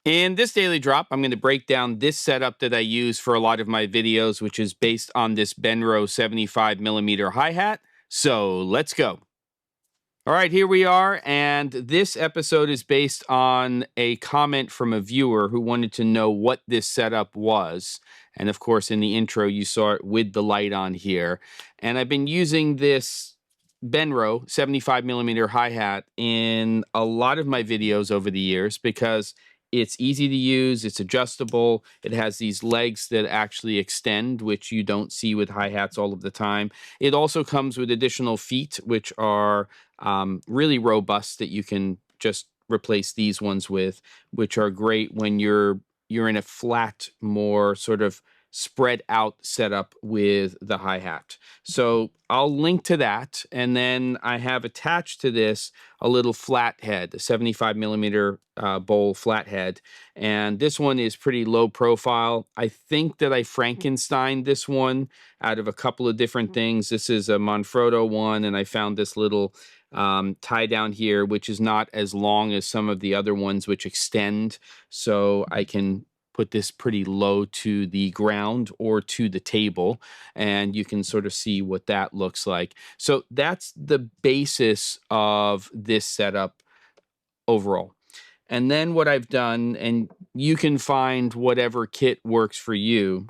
In this daily drop, I'm going to break down this setup that I use for a lot of my videos, which is based on this Benro 75mm hi-hat. So let's go. All right, here we are, and this episode is based on a comment from a viewer who wanted to know what this setup was. And of course, in the intro, you saw it with the light on here. And I've been using this Benro 75mm hi-hat in a lot of my videos over the years because it's easy to use, it's adjustable, it has these legs that actually extend, which you don't see with hi-hats all of the time. It also comes with additional feet, which are really robust, that you can just replace these ones with, which are great when you're in a flat, more sort of spread out setup with the hi-hat. So I'll link to that, and then I have attached to this a little flat head, a 75mm bowl flathead, and this one is pretty low profile. I think that I Frankensteined this one out of a couple of different things. This is a Manfrotto one, and I found this little tie down here, which is not as long as some of the other ones which extend, so I can put this pretty low to the ground or to the table, and you can sort of see what that looks like. So that's the basis of this setup overall. And then what I've done, and you can find whatever kit works for you,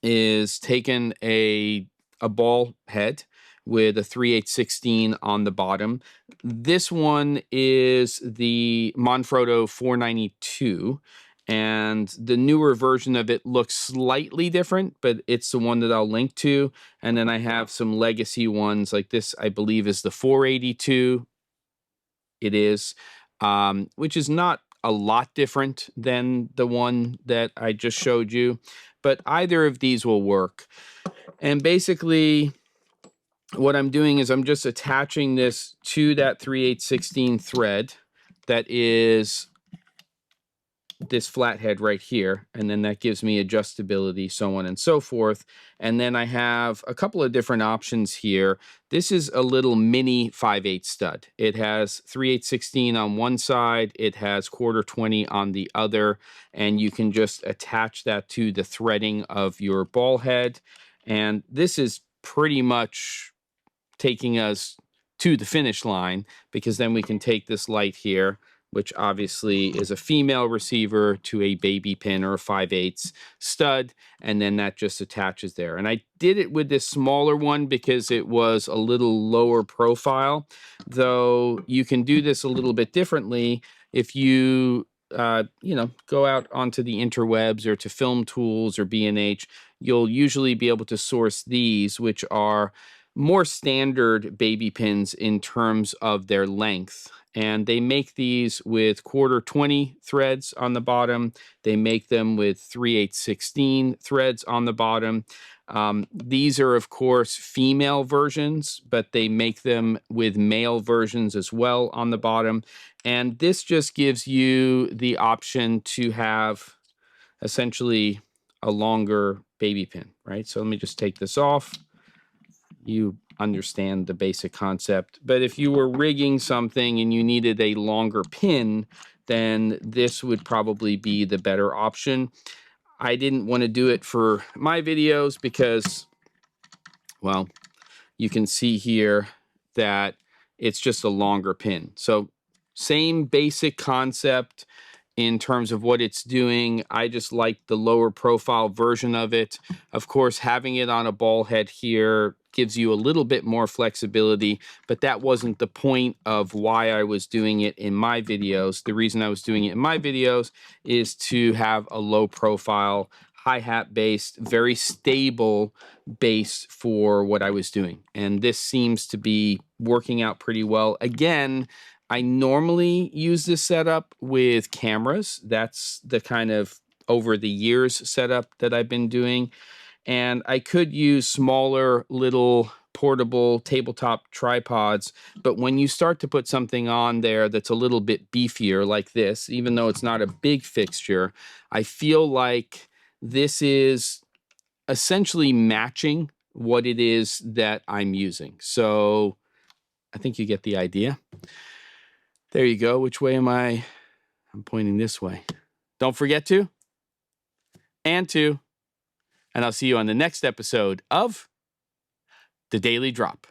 is taken a ball head with a 3/8 on the bottom. This one is the Manfrotto 492, and the newer version of it looks slightly different, but it's the one that I'll link to. And then I have some legacy ones, like this, I believe is the 482. It is, which is not a lot different than the one that I just showed you, but either of these will work. And basically what I'm doing is I'm just attaching this to that 3/8 thread that is this flathead right here, and then that gives me adjustability, so on and so forth. And then I have a couple of different options here. This is a little mini 5/8 stud. It has 3/8 on one side, it has 1/4 on the other, and you can just attach that to the threading of your ball head. And this is pretty much taking us to the finish line, because then we can take this light here, which obviously is a female receiver, to a baby pin or a 5/8 stud, and then that just attaches there. And I did it with this smaller one because it was a little lower profile, though you can do this a little bit differently if you go out onto the interwebs or to Film Tools or B&H. You'll usually be able to source these, which are more standard baby pins in terms of their length. And they make these with 1/4 threads on the bottom. They make them with 3/8 threads on the bottom. These are, of course, female versions, but they make them with male versions as well on the bottom. And this just gives you the option to have essentially a longer baby pin, right? So let me just take this off. You understand the basic concept. But if you were rigging something and you needed a longer pin, then this would probably be the better option. I didn't want to do it for my videos because, well, you can see here that it's just a longer pin. So same basic concept in terms of what it's doing. I just like the lower profile version of it. Of course, having it on a ball head here gives you a little bit more flexibility, but that wasn't the point of why I was doing it in my videos. The reason I was doing it in my videos is to have a low profile, hi-hat based, very stable bass for what I was doing. And this seems to be working out pretty well. Again, I normally use this setup with cameras. That's the kind of over the years setup that I've been doing. And I could use smaller little portable tabletop tripods, but when you start to put something on there that's a little bit beefier like this, even though it's not a big fixture, I feel like this is essentially matching what it is that I'm using. So I think you get the idea. There you go. Which way am I? I'm pointing this way. Don't forget to, and I'll see you on the next episode of The Daily Drop.